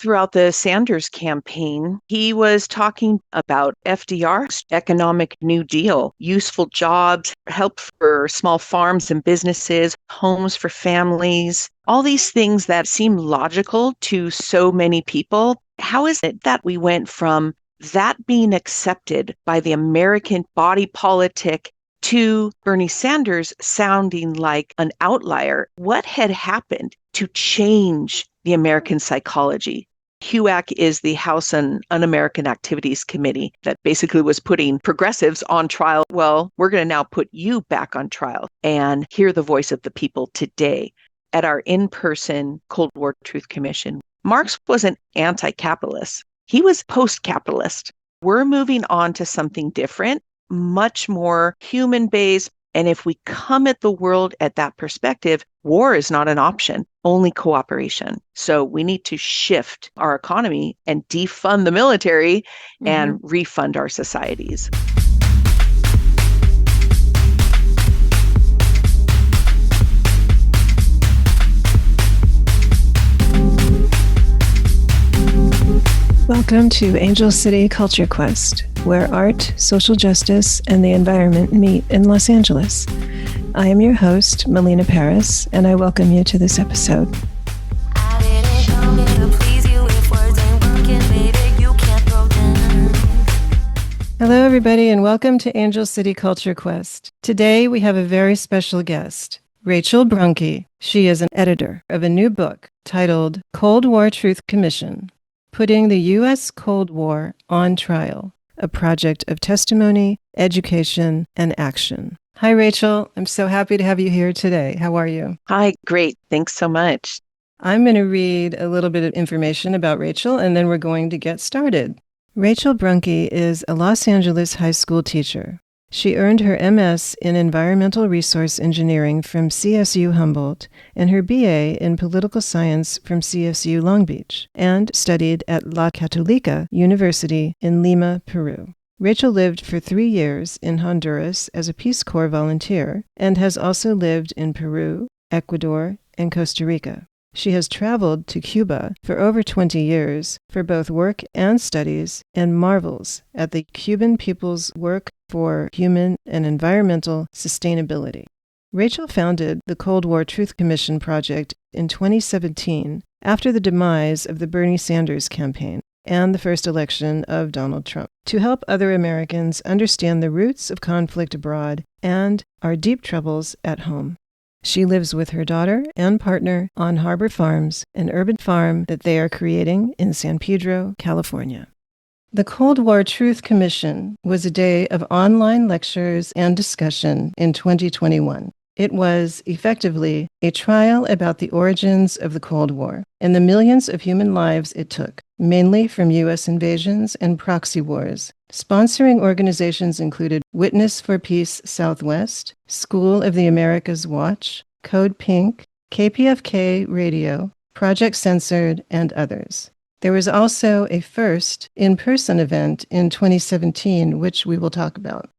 throughout the Sanders campaign, he was talking about FDR's economic New Deal, useful jobs, help for small farms and businesses, homes for families, all these things that seem logical to so many people. How is it that we went from that being accepted by the American body politic to Bernie Sanders sounding like an outlier? What had happened to change the American psychology? HUAC is the House on Un-American Activities Committee that basically was putting progressives on trial. Well, we're going to now put you back on trial and hear the voice of the people today. At our in-person Cold War Truth Commission, Marx wasn't anti-capitalist. He was post-capitalist. We're moving on to something different, much more human-based. And if we come at the world at that perspective, war is not an option, only cooperation. So we need to shift our economy and defund the military and refund our societies. Welcome to Angel City Culture Quest, where art, social justice, and the environment meet in Los Angeles. I am your host, Melina Paris, and I welcome you to this episode. Hello, everybody, and welcome to Angel City Culture Quest. Today, we have a very special guest, Rachel Bruhnke. She is an editor of a new book titled Cold War Truth Commission: Putting the U.S. Cold War on Trial, a project of testimony, education, and action. Hi, Rachel. I'm so happy to have you here today. How are you? Hi, great. Thanks so much. I'm going to read a little bit of information about Rachel, and then we're going to get started. Rachel Bruhnke is a Los Angeles high school teacher. She earned her MS in Environmental Resource Engineering from CSU Humboldt and her BA in Political Science from CSU Long Beach, and studied at La Católica University in Lima, Peru. Rachel lived for 3 years in Honduras as a Peace Corps volunteer and has also lived in Peru, Ecuador, and Costa Rica. She has traveled to Cuba for over 20 years for both work and studies and marvels at the Cuban people's work for human and environmental sustainability. Rachel founded the Cold War Truth Commission project in 2017 after the demise of the Bernie Sanders campaign and the first election of Donald Trump, to help other Americans understand the roots of conflict abroad and our deep troubles at home. She lives with her daughter and partner on Harbor Farms, an urban farm that they are creating in San Pedro, California. The Cold War Truth Commission was a day of online lectures and discussion in 2021. It was effectively a trial about the origins of the Cold War and the millions of human lives it took, mainly from U.S. invasions and proxy wars. Sponsoring organizations included Witness for Peace Southwest, School of the Americas Watch, Code Pink, KPFK Radio, Project Censored, and others. There was also a first in-person event in 2017, which we will talk about.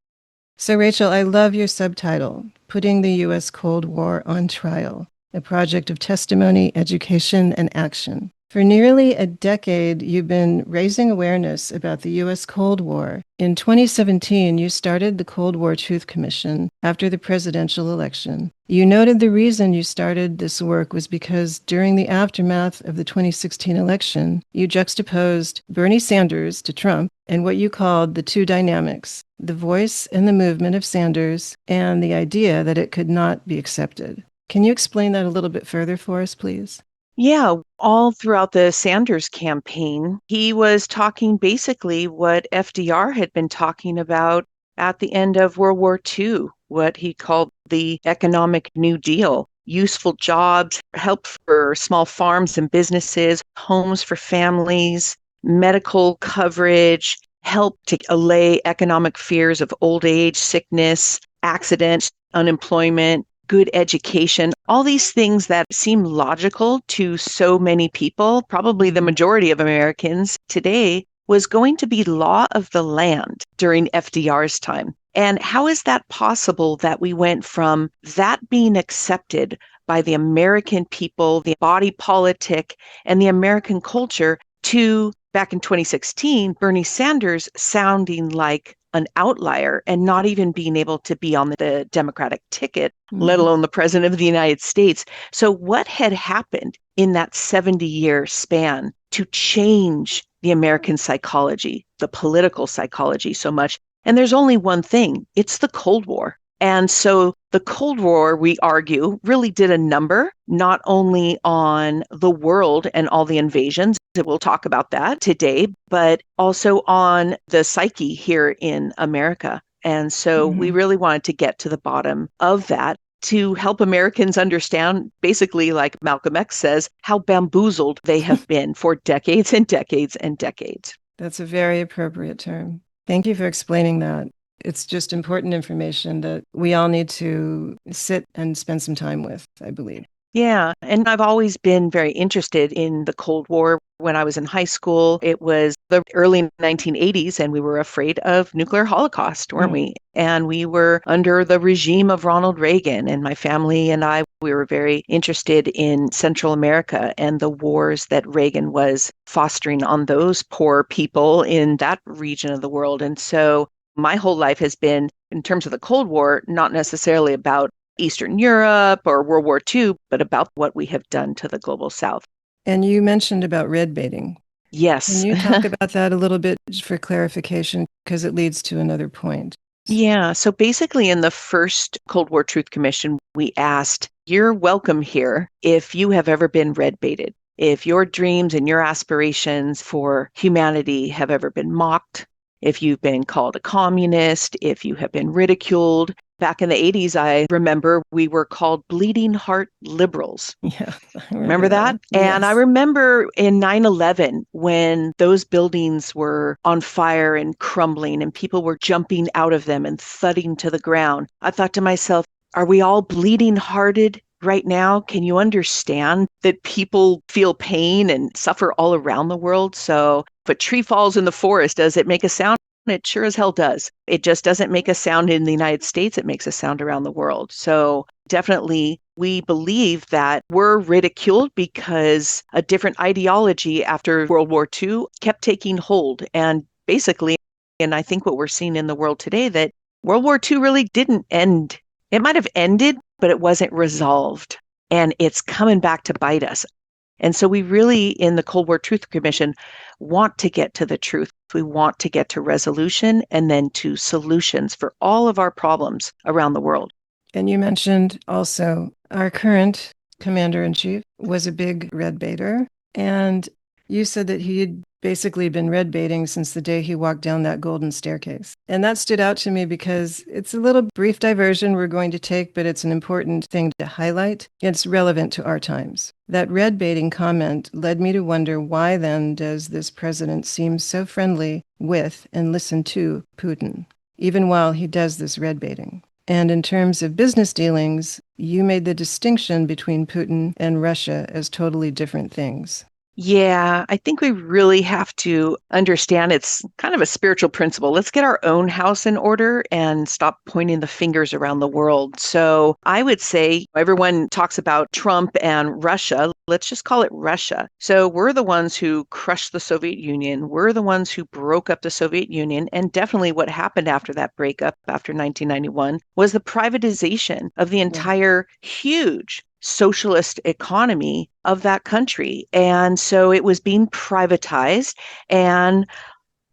So, Rachel, I love your subtitle, Putting the U.S. Cold War on Trial, a project of testimony, education, and action. For nearly a decade, you've been raising awareness about the U.S. Cold War. In 2017, you started the Cold War Truth Commission after the presidential election. You noted the reason you started this work was because during the aftermath of the 2016 election, you juxtaposed Bernie Sanders to Trump and what you called the two dynamics, the voice and the movement of Sanders and the idea that it could not be accepted. Can you explain that a little bit further for us, please? Yeah, all throughout the Sanders campaign, he was talking basically what FDR had been talking about at the end of World War II, what he called the economic New Deal. Useful jobs, help for small farms and businesses, homes for families, medical coverage, help to allay economic fears of old age, sickness, accidents, unemployment, good education, all these things that seem logical to so many people, probably the majority of Americans today, was going to be law of the land during FDR's time. And how is that possible that we went from that being accepted by the American people, the body politic, and the American culture to back in 2016, Bernie Sanders sounding like an outlier and not even being able to be on the Democratic ticket, let alone the president of the United States. So what had happened in that 70-year span to change the American psychology, the political psychology so much? And there's only one thing, it's the Cold War. And so the Cold War, we argue, really did a number, not only on the world and all the invasions, we'll talk about that today, but also on the psyche here in America. And so we really wanted to get to the bottom of that to help Americans understand, basically, like Malcolm X says, how bamboozled they have been for decades and decades and decades. That's a very appropriate term. Thank you for explaining that. It's just important information that we all need to sit and spend some time with, I believe. Yeah, and I've always been very interested in the Cold War. When I was in high school, it was the early 1980s, and we were afraid of nuclear holocaust, weren't we? And we were under the regime of Ronald Reagan, and my family and I, we were very interested in Central America and the wars that Reagan was fostering on those poor people in that region of the world. And so my whole life has been, in terms of the Cold War, not necessarily about Eastern Europe or World War II, but about what we have done to the global South. And you mentioned about red baiting. Yes. Can you talk about that a little bit for clarification, because it leads to another point? Yeah. So basically, in the first Cold War Truth Commission, we asked, you're welcome here if you have ever been red baited, if your dreams and your aspirations for humanity have ever been mocked, if you've been called a communist, if you have been ridiculed. Back in the 80s, I remember we were called bleeding heart liberals. Yeah, I remember that? Yes. And I remember in 9/11 when those buildings were on fire and crumbling and people were jumping out of them and thudding to the ground. I thought to myself, are we all bleeding hearted right now? Can you understand that people feel pain and suffer all around the world? So if a tree falls in the forest, does it make a sound? It sure as hell does. It just doesn't make a sound in the United States. It makes a sound around the world. So definitely we believe that we're ridiculed because a different ideology after World War II kept taking hold. And basically, and I think what we're seeing in the world today, that World War II really didn't end. It might have ended, but it wasn't resolved. And it's coming back to bite us. And so we really, in the Cold War Truth Commission, want to get to the truth. We want to get to resolution and then to solutions for all of our problems around the world. And you mentioned also our current commander-in-chief was a big red baiter. And you said that he had basically been red baiting since the day he walked down that golden staircase. And that stood out to me because it's a little brief diversion we're going to take, but it's an important thing to highlight. It's relevant to our times. That red baiting comment led me to wonder, why then does this president seem so friendly with and listen to Putin, even while he does this red baiting? And in terms of business dealings, you made the distinction between Putin and Russia as totally different things. Yeah, I think we really have to understand it's kind of a spiritual principle. Let's get our own house in order and stop pointing the fingers around the world. So I would say everyone talks about Trump and Russia. Let's just call it Russia. So we're the ones who crushed the Soviet Union. We're the ones who broke up the Soviet Union. And definitely what happened after that breakup, after 1991, was the privatization of the entire huge socialist economy of that country. And so it was being privatized, and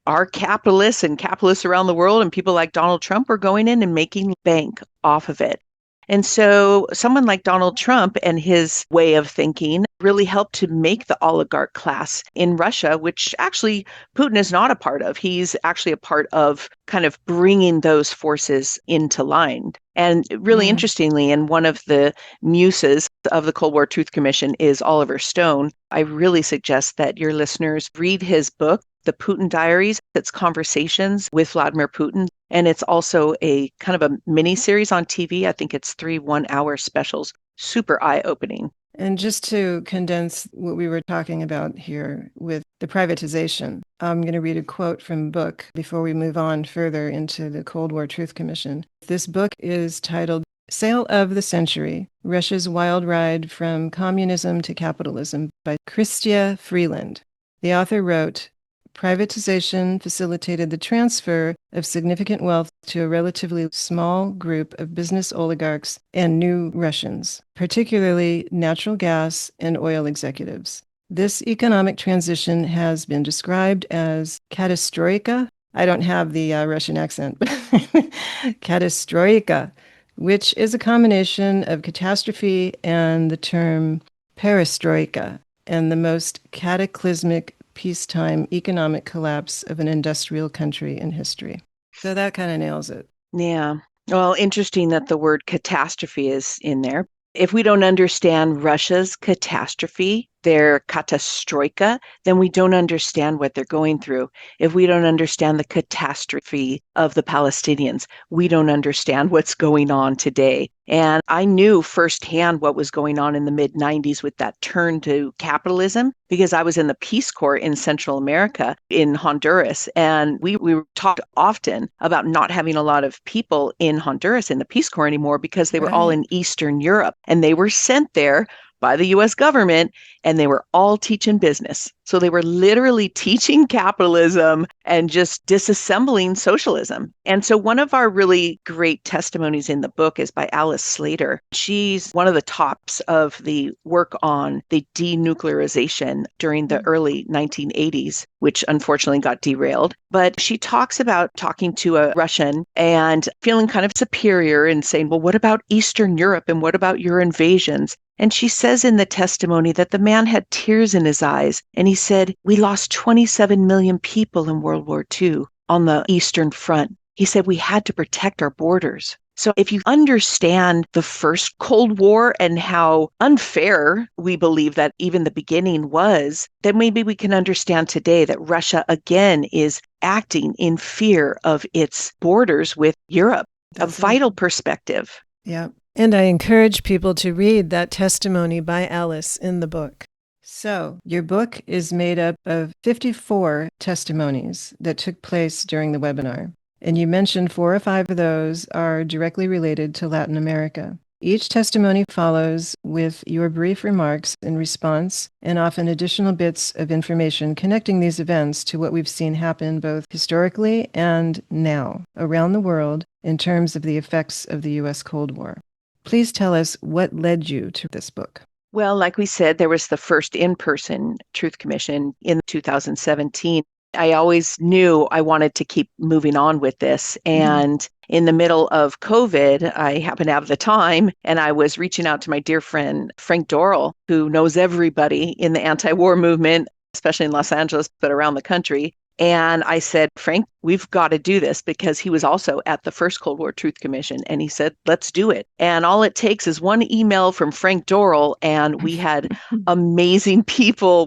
our capitalists and capitalists around the world and people like Donald Trump were going in and making bank off of it. And so someone like Donald Trump and his way of thinking really helped to make the oligarch class in Russia, which actually Putin is not a part of. He's actually a part of kind of bringing those forces into line. And really interestingly, and one of the muses of the Cold War Truth Commission is Oliver Stone. I really suggest that your listeners read his book, The Putin Diaries. It's conversations with Vladimir Putin. And it's also a kind of a mini series on TV. I think it's 3 one-hour specials. Super eye-opening. And just to condense what we were talking about here with the privatization, I'm going to read a quote from a book before we move on further into the Cold War Truth Commission. This book is titled Sale of the Century, Russia's Wild Ride from Communism to Capitalism by Chrystia Freeland. The author wrote, privatization facilitated the transfer of significant wealth to a relatively small group of business oligarchs and new Russians, particularly natural gas and oil executives. This economic transition has been described as katastroika. I don't have the Russian accent, but katastroika, which is a combination of catastrophe and the term perestroika, and the most cataclysmic peacetime economic collapse of an industrial country in history. So that kind of nails it. Yeah. Well, interesting that the word catastrophe is in there. If we don't understand Russia's catastrophe, their katastroika, then we don't understand what they're going through. If we don't understand the catastrophe of the Palestinians, we don't understand what's going on today. And I knew firsthand what was going on in the mid 90s with that turn to capitalism because I was in the Peace Corps in Central America, in Honduras. And we talked often about not having a lot of people in Honduras in the Peace Corps anymore because they were all in Eastern Europe and they were sent there by the US government, and they were all teaching business. So they were literally teaching capitalism and just disassembling socialism. And so one of our really great testimonies in the book is by Alice Slater. She's one of the tops of the work on the denuclearization during the early 1980s, which unfortunately got derailed. But she talks about talking to a Russian and feeling kind of superior and saying, well, what about Eastern Europe and what about your invasions? And she says in the testimony that the man had tears in his eyes, and he said, we lost 27 million people in World War II on the Eastern Front. He said we had to protect our borders. So if you understand the first Cold War and how unfair we believe that even the beginning was, then maybe we can understand today that Russia again is acting in fear of its borders with Europe, a vital perspective. Yeah. And I encourage people to read that testimony by Alice in the book. So, your book is made up of 54 testimonies that took place during the webinar. And you mentioned 4 or 5 of those are directly related to Latin America. Each testimony follows with your brief remarks in response and often additional bits of information connecting these events to what we've seen happen both historically and now around the world in terms of the effects of the U.S. Cold War. Please tell us what led you to this book. Well, like we said, there was the first in-person Truth Commission in 2017. I always knew I wanted to keep moving on with this. And in the middle of COVID, I happened to have the time, and I was reaching out to my dear friend, Frank Dorrell, who knows everybody in the anti-war movement, especially in Los Angeles, but around the country. And I said, Frank, we've got to do this because he was also at the first Cold War Truth Commission. And he said, let's do it. And all it takes is one email from Frank Dorrell. And we had amazing people.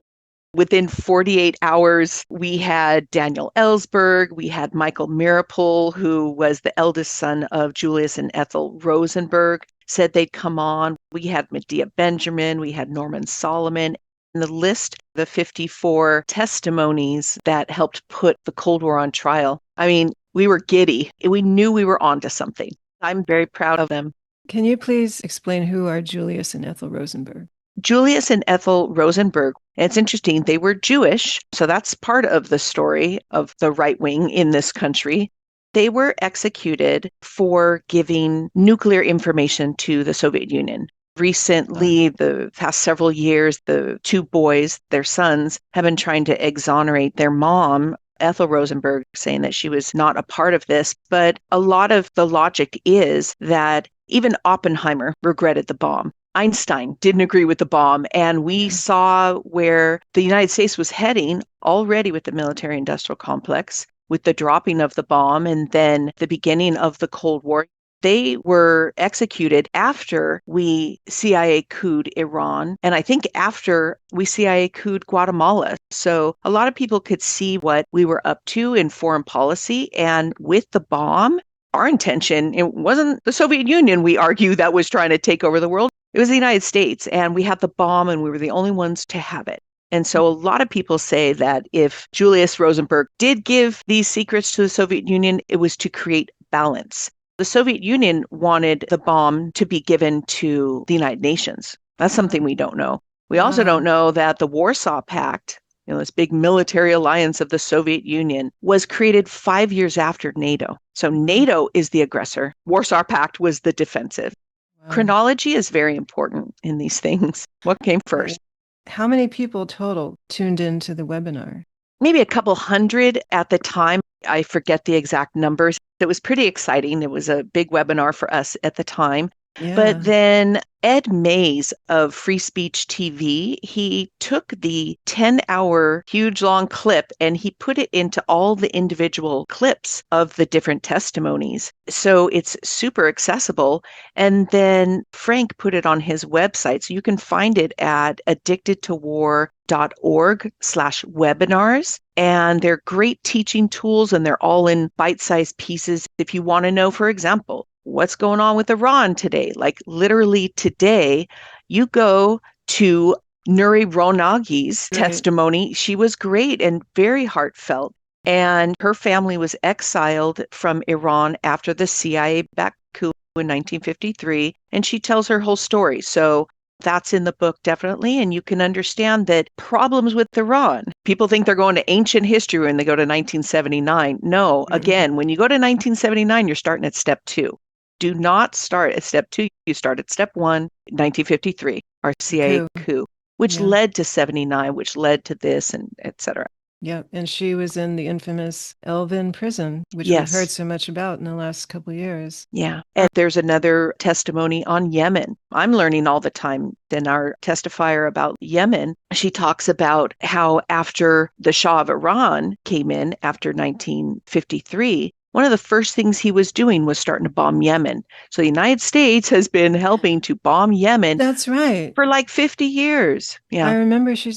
Within 48 hours, we had Daniel Ellsberg, we had Michael Mirapol, who was the eldest son of Julius and Ethel Rosenberg, said they'd come on. We had Medea Benjamin, we had Norman Solomon. And the list, the 54 testimonies that helped put the Cold War on trial. I mean, we were giddy. We knew we were onto something. I'm very proud of them. Can you please explain who are Julius and Ethel Rosenberg? Julius and Ethel Rosenberg. And it's interesting, they were Jewish, so that's part of the story of the right wing in this country. They were executed for giving nuclear information to the Soviet Union. Recently, the past several years, the 2 boys, their sons, have been trying to exonerate their mom, Ethel Rosenberg, saying that she was not a part of this. But a lot of the logic is that even Oppenheimer regretted the bomb. Einstein didn't agree with the bomb. And we saw where the United States was heading already with the military-industrial complex, with the dropping of the bomb and then the beginning of the Cold War. They were executed after we CIA couped Iran, and I think after we CIA couped Guatemala. So a lot of people could see what we were up to in foreign policy. And with the bomb, our intention, it wasn't the Soviet Union, we argue, that was trying to take over the world. It was the United States, and we had the bomb, and we were the only ones to have it. And so a lot of people say that if Julius Rosenberg did give these secrets to the Soviet Union, it was to create balance. The Soviet Union wanted the bomb to be given to the United Nations. That's something we don't know. We also don't know that the Warsaw Pact this big military alliance of the Soviet Union, was created 5 years after NATO. So NATO is the aggressor. Warsaw Pact was the defensive. Wow. Chronology is very important in these things. What came first? How many people total tuned into the webinar? Maybe a couple hundred at the time. I forget the exact numbers. It was pretty exciting. It was a big webinar for us at the time. But Yeah. then Ed Mays of Free Speech TV, he took the 10-hour huge long clip and he put it into all the individual clips of the different testimonies. So it's super accessible. And then Frank put it on his website. So you can find it at addictedtowar.org/webinars. And they're great teaching tools and they're all in bite-sized pieces. If you want to know, for example, what's going on with Iran today? Like literally today, you go to Nuri Ronagi's testimony. She was great and very heartfelt. And her family was exiled from Iran after the CIA-backed coup in 1953. And she tells her whole story. So that's in the book, definitely. And you can understand that problems with Iran. People think they're going to ancient history when they go to 1979. No, again, when you go to 1979, you're starting at step 2. Do not start at step 2. You start at step 1, 1953, our CIA coup, which led to 79, which led to this, and et cetera. Yeah, and she was in the infamous Elvin prison, which we've heard so much about in the last couple of years. Yeah, and there's another testimony on Yemen. I'm learning all the time. Then our testifier about Yemen, she talks about how after the Shah of Iran came in after 1953, one of the first things he was doing was starting to bomb Yemen. So the United States has been helping to bomb Yemen. That's right. For like 50 years. Yeah. I remember I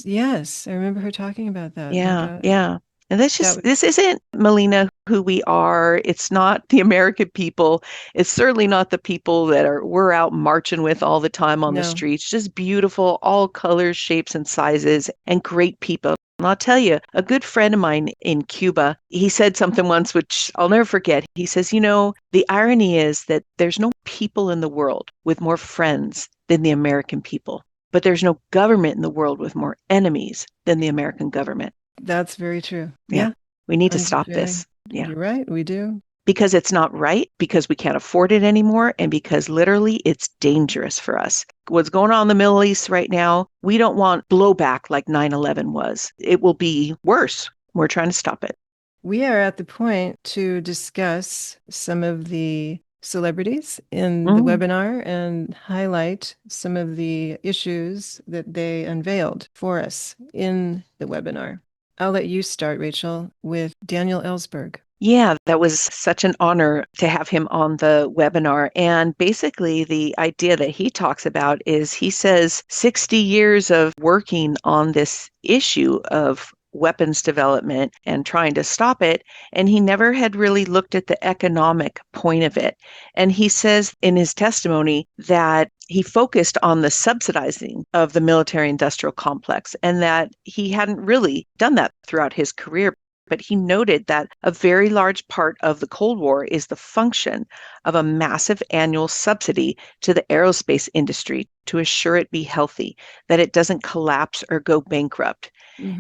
remember her talking about that. Yeah. And this isn't, Melina, who we are. It's not the American people. It's certainly not the people that we're out marching with all the time on the streets. Just beautiful, all colors, shapes, and sizes, and great people. And I'll tell you, a good friend of mine in Cuba, he said something once, which I'll never forget. He says, the irony is that there's no people in the world with more friends than the American people, but there's no government in the world with more enemies than the American government. That's very true. Yeah. We need to stop this. Yeah. You're right. We do. Because it's not right, because we can't afford it anymore, and because literally it's dangerous for us. What's going on in the Middle East right now, we don't want blowback like 9/11 was. It will be worse. We're trying to stop it. We are at the point to discuss some of the celebrities in the webinar and highlight some of the issues that they unveiled for us in the webinar. I'll let you start, Rachel, with Daniel Ellsberg. Yeah, that was such an honor to have him on the webinar. And basically, the idea that he talks about is he says 60 years of working on this issue of weapons development and trying to stop it. And he never had really looked at the economic point of it. And he says in his testimony that he focused on the subsidizing of the military industrial complex and that he hadn't really done that throughout his career. But he noted that a very large part of the Cold War is the function of a massive annual subsidy to the aerospace industry to assure it be healthy, that it doesn't collapse or go bankrupt.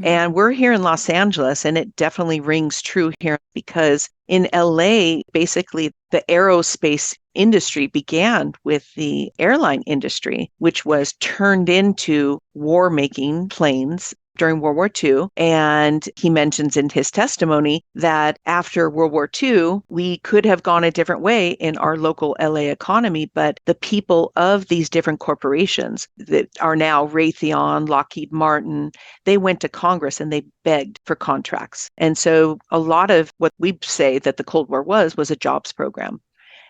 And we're here in Los Angeles, and it definitely rings true here because in LA, basically the aerospace industry began with the airline industry, which was turned into war-making planes during World War II. And he mentions in his testimony that after World War II, we could have gone a different way in our local LA economy, but the people of these different corporations that are now Raytheon, Lockheed Martin, they went to Congress and they begged for contracts. And so a lot of what we say that the Cold War was a jobs program.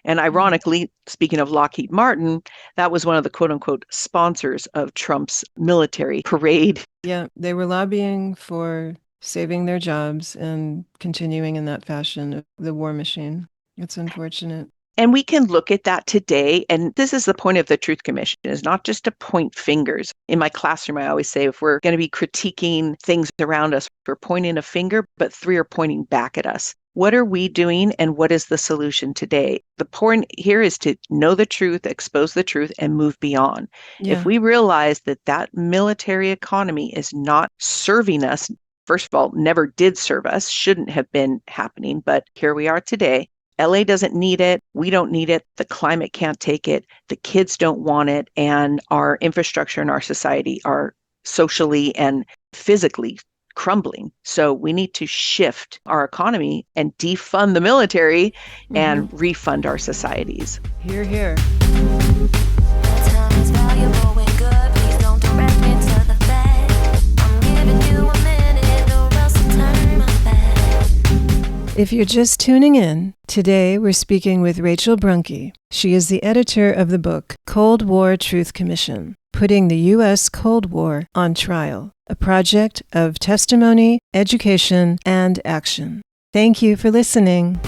And ironically, speaking of Lockheed Martin, that was one of the quote unquote sponsors of Trump's military parade. Yeah, they were lobbying for saving their jobs and continuing in that fashion of the war machine. It's unfortunate. And we can look at that today. And this is the point of the Truth Commission, is not just to point fingers. In my classroom, I always say, if we're going to be critiquing things around us, we're pointing a finger, but 3 are pointing back at us. What are we doing and what is the solution today? The point here is to know the truth, expose the truth, and move beyond. Yeah. If we realize that that military economy is not serving us, first of all, never did serve us, shouldn't have been happening, but here we are today. LA doesn't need it. We don't need it. The climate can't take it. The kids don't want it. And our infrastructure and our society are socially and physically crumbling. So we need to shift our economy and defund the military and refund our societies. Hear, hear. Time is valuable when good. Please don't direct me to the fact. I'm giving you a minute or else I'll turn my back. If you're just tuning in, today we're speaking with Rachel Bruhnke. She is the editor of the book Cold War Truth Commission, Putting the U.S. Cold War on Trial, a project of testimony, education, and action. Thank you for listening. Time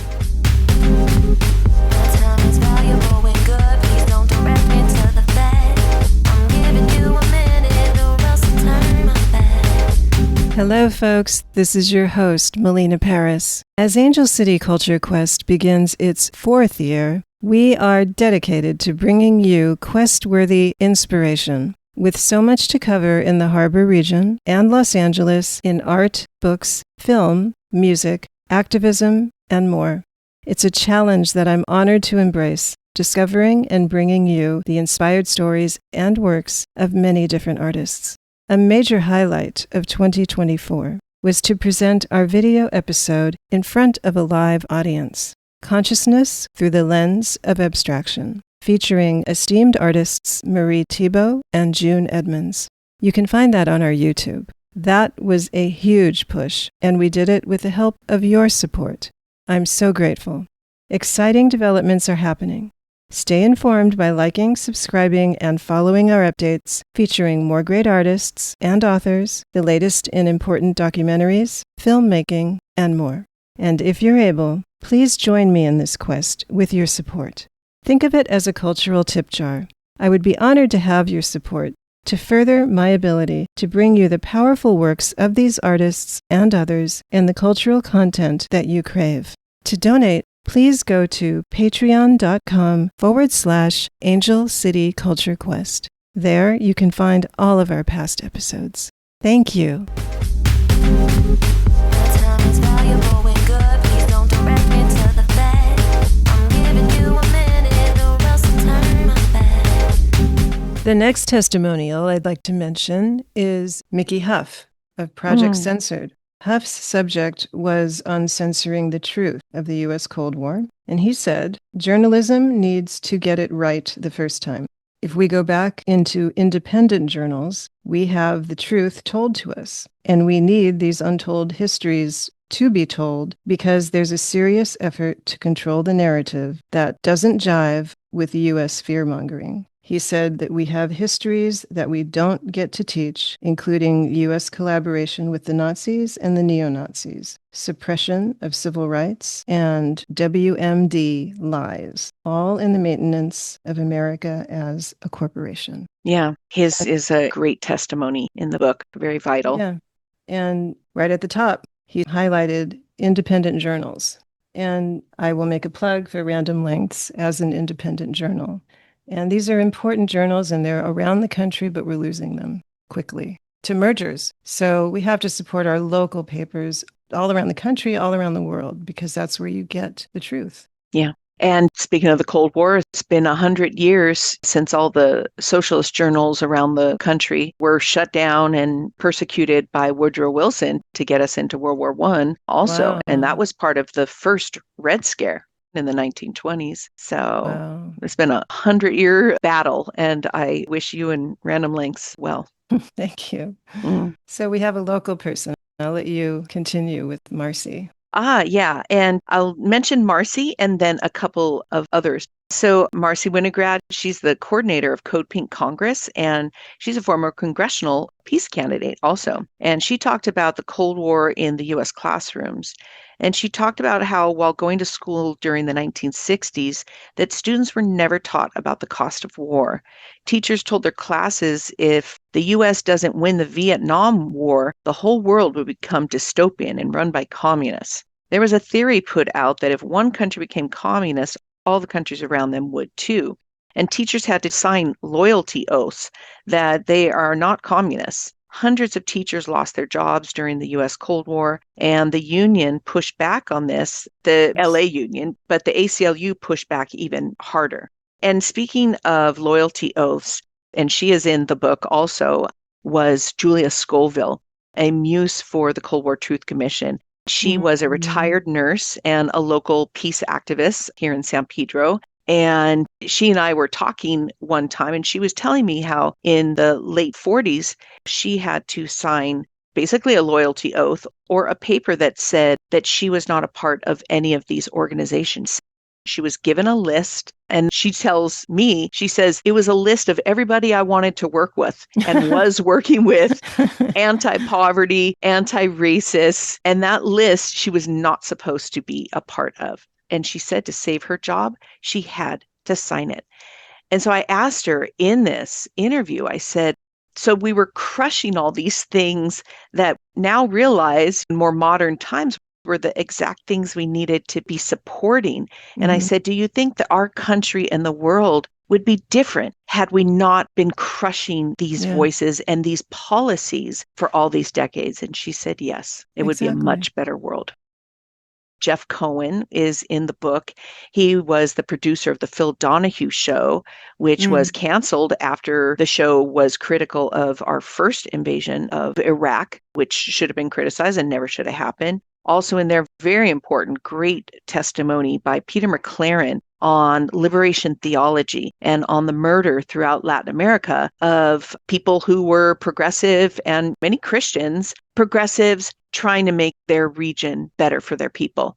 is valuable when good. Please don't direct me to the fact. I'm giving you a minute or else I'll turn my back. Hello, folks. This is your host, Melina Paris. As Angel City Culture Quest begins its 4th year, we are dedicated to bringing you quest-worthy inspiration. With so much to cover in the Harbor region and Los Angeles in art, books, film, music, activism, and more. It's a challenge that I'm honored to embrace, discovering and bringing you the inspired stories and works of many different artists. A major highlight of 2024 was to present our video episode in front of a live audience, Consciousness Through the Lens of Abstraction, featuring esteemed artists Marie Thibault and June Edmonds. You can find that on our YouTube. That was a huge push, and we did it with the help of your support. I'm so grateful. Exciting developments are happening. Stay informed by liking, subscribing, and following our updates, featuring more great artists and authors, the latest in important documentaries, filmmaking, and more. And if you're able, please join me in this quest with your support. Think of it as a cultural tip jar. I would be honored to have your support to further my ability to bring you the powerful works of these artists and others and the cultural content that you crave. To donate, please go to patreon.com/Angel City Culture Quest. There you can find all of our past episodes. Thank you. Time is valuable when good. Please don't direct me to the fact. I'm giving you a minute or else I'll turn my back. The next testimonial I'd like to mention is Mickey Huff of Project Censored. Huff's subject was on censoring the truth of the U.S. Cold War, and he said, journalism needs to get it right the first time. If we go back into independent journals, we have the truth told to us, and we need these untold histories to be told because there's a serious effort to control the narrative that doesn't jive with U.S. fear-mongering. He said that we have histories that we don't get to teach, including U.S. collaboration with the Nazis and the neo-Nazis, suppression of civil rights, and WMD lies, all in the maintenance of America as a corporation. Yeah, his is a great testimony in the book, very vital. Yeah, and right at the top, he highlighted independent journals. And I will make a plug for Random Lengths as an independent journal. And these are important journals, and they're around the country, but we're losing them quickly to mergers. So we have to support our local papers all around the country, all around the world, because that's where you get the truth. Yeah. And speaking of the Cold War, it's been 100 years since all the socialist journals around the country were shut down and persecuted by Woodrow Wilson to get us into World War I also. Wow. And that was part of the first Red Scare in the 1920s. So Wow. It's been a 100-year battle, and I wish you and Random Lengths well. Thank you. So we have a local person. I'll let you continue with Marcy. Yeah. And I'll mention Marcy and then a couple of others. So Marcy Winograd, she's the coordinator of Code Pink Congress, and she's a former congressional peace candidate also. And she talked about the Cold War in the U.S. classrooms. And she talked about how while going to school during the 1960s, that students were never taught about the cost of war. Teachers told their classes if the U.S. doesn't win the Vietnam War, the whole world would become dystopian and run by communists. There was a theory put out that if one country became communist, all the countries around them would too. And teachers had to sign loyalty oaths that they are not communists. Hundreds of teachers lost their jobs during the U.S. Cold War, and the union pushed back on this, the LA union, but the ACLU pushed back even harder. And speaking of loyalty oaths, and she is in the book also, was Julia Scoville, a muse for the Cold War Truth Commission. She was a retired nurse and a local peace activist here in San Pedro. And she and I were talking one time, and she was telling me how in the late 40s, she had to sign basically a loyalty oath or a paper that said that she was not a part of any of these organizations. She was given a list, and she tells me, she says, it was a list of everybody I wanted to work with and was working with, anti-poverty, anti-racist, and that list she was not supposed to be a part of. And she said to save her job, she had to sign it. And so I asked her in this interview, I said, so we were crushing all these things that now realize in more modern times were the exact things we needed to be supporting. And I said, do you think that our country and the world would be different had we not been crushing these voices and these policies for all these decades? And she said, yes, it would be a much better world. Jeff Cohen is in the book. He was the producer of the Phil Donahue show, which was canceled after the show was critical of our first invasion of Iraq, which should have been criticized and never should have happened. Also in there, very important, great testimony by Peter McLaren on liberation theology and on the murder throughout Latin America of people who were progressive and many Christians, progressives trying to make their region better for their people.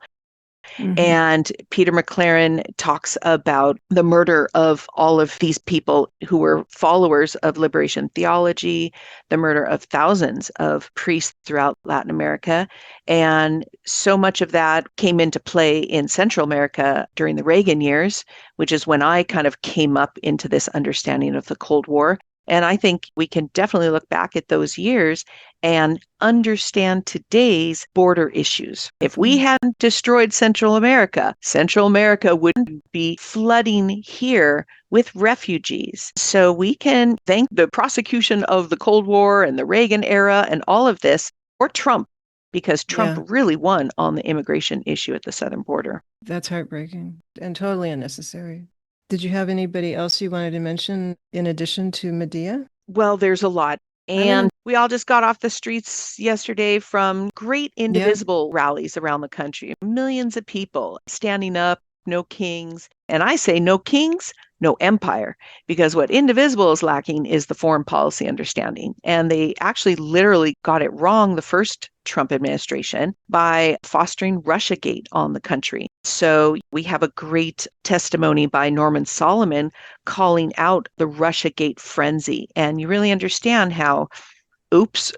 And Peter McLaren talks about the murder of all of these people who were followers of liberation theology, the murder of thousands of priests throughout Latin America. And so much of that came into play in Central America during the Reagan years, which is when I kind of came up into this understanding of the Cold War. And I think we can definitely look back at those years and understand today's border issues. If we hadn't destroyed Central America wouldn't be flooding here with refugees. So we can thank the prosecution of the Cold War and the Reagan era and all of this, or Trump, because Trump really won on the immigration issue at the southern border. That's heartbreaking and totally unnecessary. Did you have anybody else you wanted to mention in addition to Medea? Well, there's a lot. And we all just got off the streets yesterday from great indivisible rallies around the country. Millions of people standing up, no kings. And I say no kings, no empire, because what indivisible is lacking is the foreign policy understanding. And they actually literally got it wrong the first Trump administration by fostering Russiagate on the country. So we have a great testimony by Norman Solomon calling out the Russiagate frenzy. And you really understand how, oops,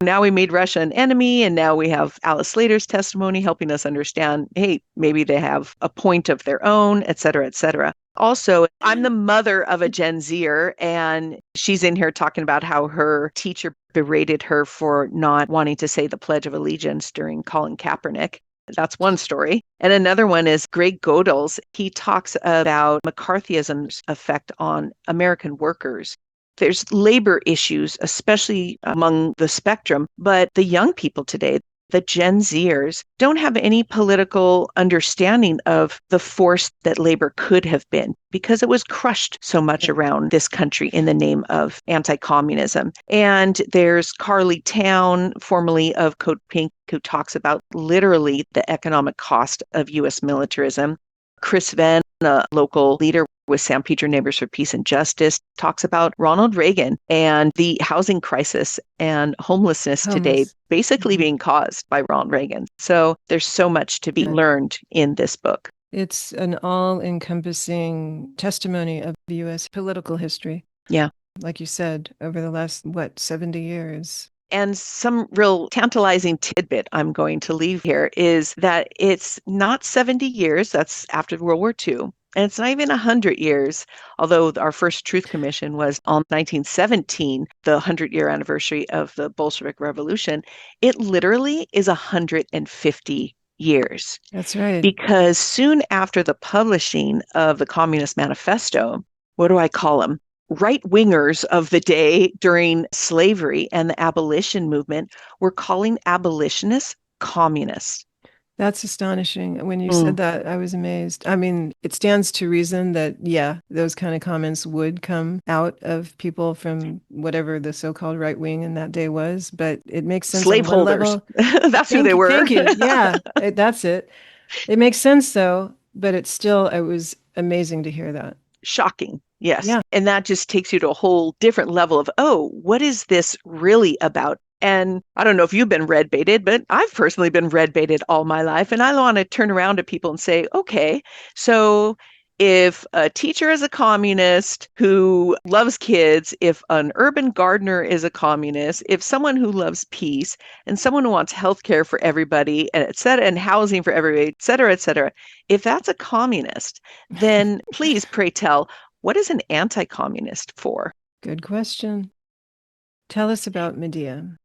now we made Russia an enemy. And now we have Alice Slater's testimony helping us understand, hey, maybe they have a point of their own, et cetera, et cetera. Also, I'm the mother of a Gen Zer, and she's in here talking about how her teacher berated her for not wanting to say the Pledge of Allegiance during Colin Kaepernick. That's one story. And another one is Greg Godel's. He talks about McCarthyism's effect on American workers. There's labor issues, especially among the spectrum, but the young people today, the Gen Zers, don't have any political understanding of the force that labor could have been because it was crushed so much around this country in the name of anti-communism. And there's Carly Town, formerly of Code Pink, who talks about literally the economic cost of U.S. militarism. Chris Venn, a local leader with San Pedro Neighbors for Peace and Justice, talks about Ronald Reagan and the housing crisis and homelessness today basically being caused by Ronald Reagan. So there's so much to be learned in this book. It's an all-encompassing testimony of the U.S. political history. Yeah. Like you said, over the last, 70 years. And some real tantalizing tidbit I'm going to leave here is that it's not 70 years, that's after World War II, and it's not even 100 years, although our first Truth Commission was on 1917, the 100-year anniversary of the Bolshevik Revolution. It literally is 150 years. That's right. Because soon after the publishing of the Communist Manifesto, what do I call them? right-wingers of the day during slavery and the abolition movement were calling abolitionists communists. That's astonishing. When you Mm. said that, I was amazed. I mean, it stands to reason that, yeah, those kind of comments would come out of people from whatever the so-called right wing in that day was, but it makes sense on one Slaveholders. level. That's who they Thank you. were. Thank you. Yeah, that's it. It makes sense though, but it was amazing to hear that. Shocking. Yes. Yeah. And that just takes you to a whole different level of, oh, what is this really about? And I don't know if you've been red baited, but I've personally been red baited all my life. And I want to turn around to people and say, okay, so if a teacher is a communist who loves kids, if an urban gardener is a communist, if someone who loves peace and someone who wants healthcare for everybody, and et cetera, and housing for everybody, et cetera, if that's a communist, then please pray tell, what is an anti-communist for? Good question. Tell us about Medea.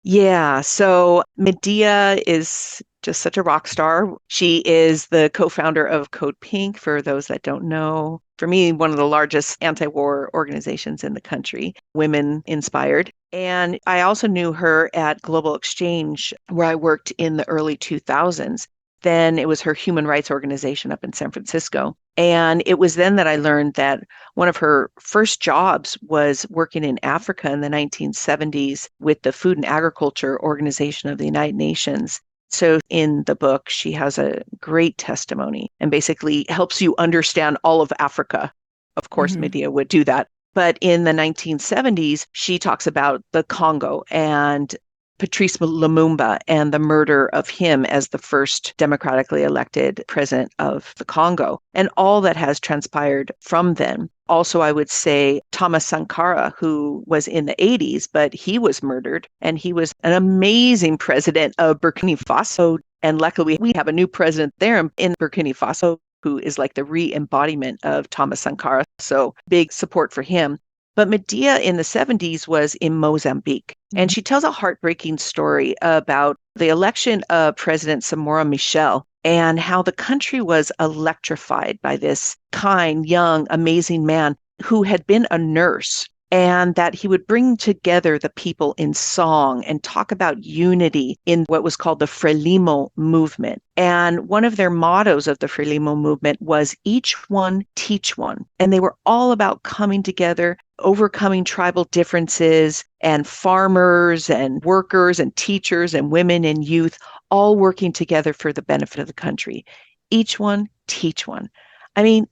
Yeah, so Medea is just such a rock star. She is the co-founder of Code Pink, for those that don't know. For me, one of the largest anti-war organizations in the country, women inspired. And I also knew her at Global Exchange, where I worked in the early 2000s. Then it was her human rights organization up in San Francisco. And it was then that I learned that one of her first jobs was working in Africa in the 1970s with the Food and Agriculture Organization of the United Nations. So in the book, she has a great testimony and basically helps you understand all of Africa. Of course, Medea would do that. But in the 1970s, she talks about the Congo and Patrice Lumumba and the murder of him as the first democratically elected president of the Congo and all that has transpired from then. Also, I would say Thomas Sankara, who was in the 80s, but he was murdered and he was an amazing president of Burkina Faso. And luckily, we have a new president there in Burkina Faso who is like the re-embodiment of Thomas Sankara. So big support for him. But Medea in the 70s was in Mozambique. And she tells a heartbreaking story about the election of President Samora Machel and how the country was electrified by this kind, young, amazing man who had been a nurse, and that he would bring together the people in song and talk about unity in what was called the Frelimo movement. And one of their mottos of the Frelimo movement was each one, teach one. And they were all about coming together, overcoming tribal differences, and farmers and workers and teachers and women and youth all working together for the benefit of the country. Each one, teach one. I mean,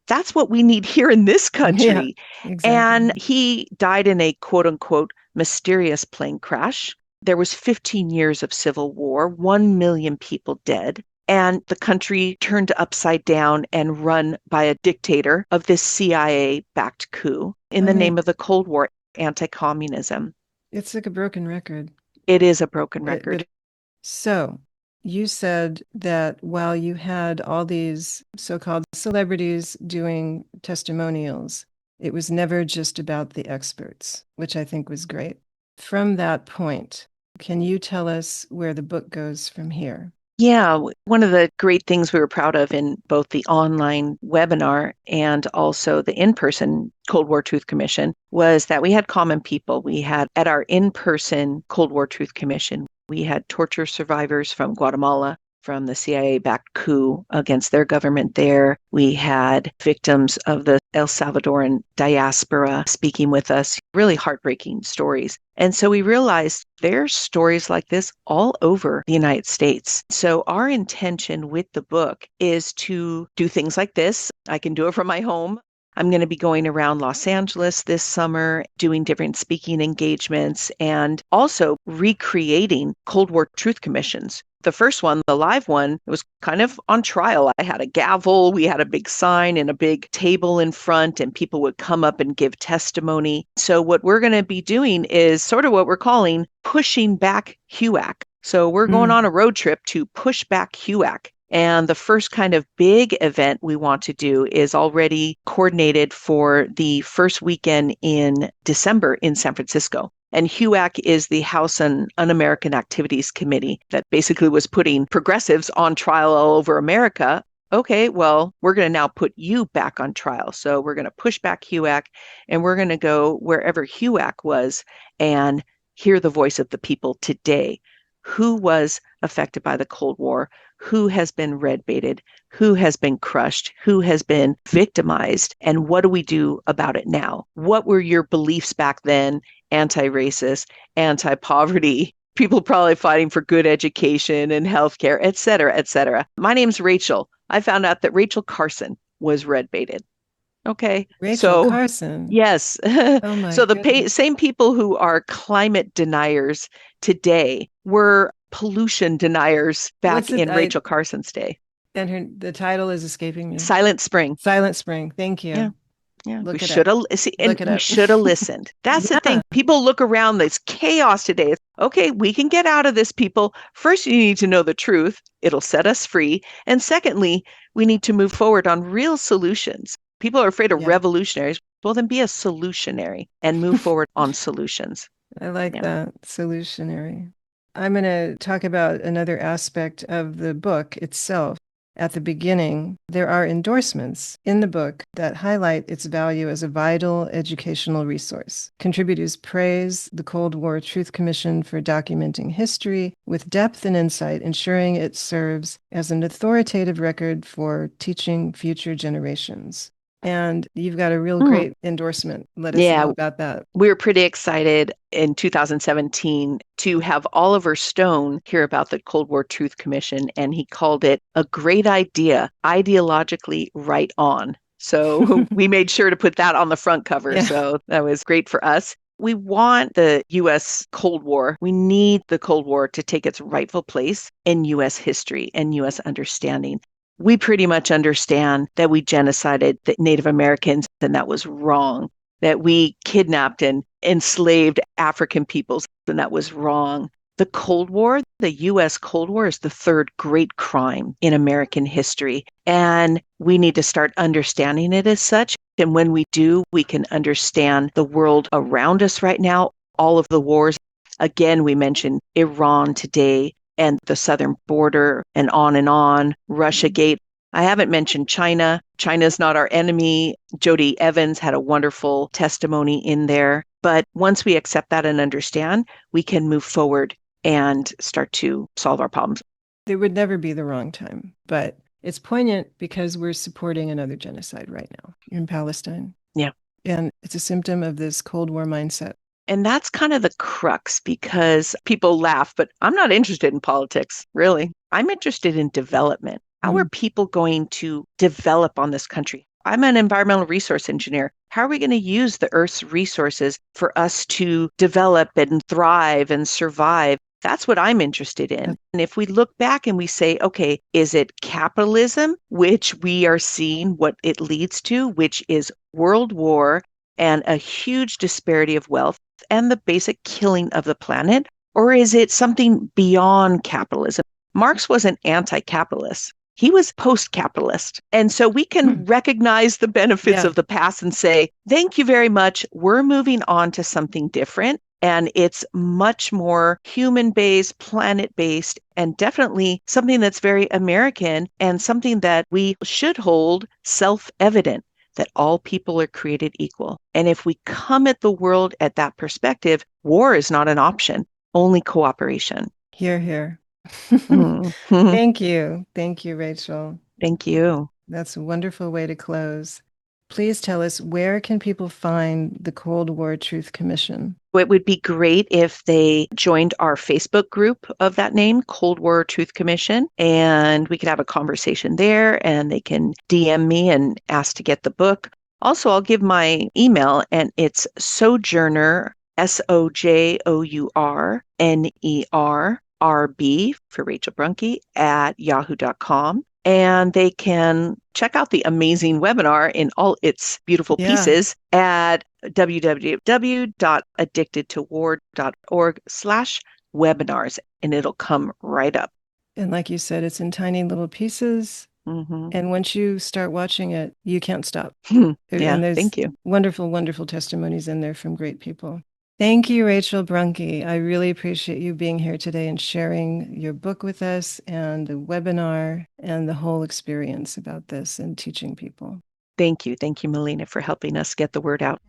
that's what we need here in this country. Yeah, exactly. And he died in a quote unquote mysterious plane crash. There was 15 years of civil war, 1 million people dead, and the country turned upside down and run by a dictator of this CIA-backed coup in the name of the Cold War, anti-communism. It's like a broken record. It is a broken record. So you said that while you had all these so-called celebrities doing testimonials, it was never just about the experts, which I think was great. From that point, can you tell us where the book goes from here? Yeah, one of the great things we were proud of in both the online webinar and also the in-person Cold War Truth Commission was that we had common people. We had at our in-person Cold War Truth Commission, we had torture survivors from Guatemala, from the CIA-backed coup against their government there. We had victims of the El Salvadoran diaspora speaking with us, really heartbreaking stories. And so we realized there's stories like this all over the United States. So our intention with the book is to do things like this. I can do it from my home. I'm going to be going around Los Angeles this summer, doing different speaking engagements and also recreating Cold War Truth Commissions. The first one, the live one, it was kind of on trial. I had a gavel, we had a big sign and a big table in front, and people would come up and give testimony. So what we're going to be doing is sort of what we're calling pushing back HUAC. So we're going on a road trip to push back HUAC. And the first kind of big event we want to do is already coordinated for the first weekend in December in San Francisco. And HUAC is the House on Un-American Activities Committee that basically was putting progressives on trial all over America. okay, well, we're going to now put you back on trial. So we're going to push back HUAC and we're going to go wherever HUAC was and hear the voice of the people today. Who was affected by the Cold War? Who has been red baited? Who has been crushed? Who has been victimized? And what do we do about it now? What were your beliefs back then? Anti-racist, anti-poverty, people probably fighting for good education and healthcare, et cetera, et cetera. My name's Rachel. I found out that Rachel Carson was red baited. Okay. Rachel So, Carson. yes. Oh my So, the goodness. same people who are climate deniers today were pollution deniers What's back it? in Rachel Carson's day. And the title is escaping me. Silent Spring. Silent Spring. Thank Yeah. you. Yeah, we Look it should up. have and Look it we up. should have listened. That's the Yeah. thing. People look around, there's chaos today. Okay, we can get out of this, people. First, you need to know the truth. It'll set us free. And secondly, we need to move forward on real solutions. People are afraid of Yeah. revolutionaries. Well, then be a solutionary and move forward on solutions. I like Yeah. that. Solutionary. I'm going to talk about another aspect of the book itself. At the beginning, there are endorsements in the book that highlight its value as a vital educational resource. Contributors praise the Cold War Truth Commission for documenting history with depth and insight, ensuring it serves as an authoritative record for teaching future generations. And you've got a real great endorsement. Let us Yeah, know about that. we were pretty excited in 2017 to have Oliver Stone hear about the Cold War Truth Commission, and he called it a great idea, ideologically right on. So we made sure to put that on the front cover. Yeah. So that was great for us. We want the U.S. Cold War. We need the Cold War to take its rightful place in U.S. history and U.S. understanding. We pretty much understand that we genocided the Native Americans, and that was wrong. That we kidnapped and enslaved African peoples, and that was wrong. The Cold War, the U.S. Cold War, is the third great crime in American history. And we need to start understanding it as such. And when we do, we can understand the world around us right now, all of the wars. Again, we mentioned Iran today and the southern border and on, Russiagate. I haven't mentioned China. China's not our enemy. Jody Evans had a wonderful testimony in there. But once we accept that and understand, we can move forward and start to solve our problems. There would never be the wrong time, but it's poignant because we're supporting another genocide right now in Palestine. Yeah. And it's a symptom of this Cold War mindset. And that's kind of the crux because people laugh, but I'm not interested in politics, really. I'm interested in development. How are people going to develop on this country? I'm an environmental resource engineer. How are we going to use the Earth's resources for us to develop and thrive and survive? That's what I'm interested in. And if we look back and we say, okay, is it capitalism, which we are seeing what it leads to, which is world war and a huge disparity of wealth and the basic killing of the planet? Or is it something beyond capitalism? Marx wasn't anti-capitalist. He was post-capitalist. And so we can recognize the benefits of the past and say, thank you very much. We're moving on to something different. And it's much more human-based, planet-based, and definitely something that's very American and something that we should hold self-evident, that all people are created equal. And if we come at the world at that perspective, war is not an option, only cooperation. Hear, hear. Mhm. Thank you. Thank you, Rachel. Thank you. That's a wonderful way to close. Please tell us, where can people find the Cold War Truth Commission? It would be great if they joined our Facebook group of that name, Cold War Truth Commission, and we could have a conversation there and they can DM me and ask to get the book. Also, I'll give my email and it's Sojourner, SOJOURNER, for Rachel Bruhnke at yahoo.com. And they can check out the amazing webinar in all its beautiful pieces at www.addictedtowar.org/webinars, and it'll come right up. And like you said, it's in tiny little pieces. And once you start watching it, you can't stop. Yeah, And there's thank you. wonderful, wonderful testimonies in there from great people. Thank you, Rachel Bruhnke. I really appreciate you being here today and sharing your book with us and the webinar and the whole experience about this and teaching people. Thank you. Thank you, Melina, for helping us get the word out.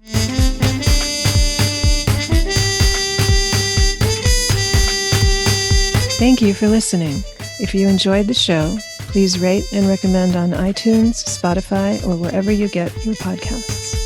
Thank you for listening. If you enjoyed the show, please rate and recommend on iTunes, Spotify, or wherever you get your podcasts.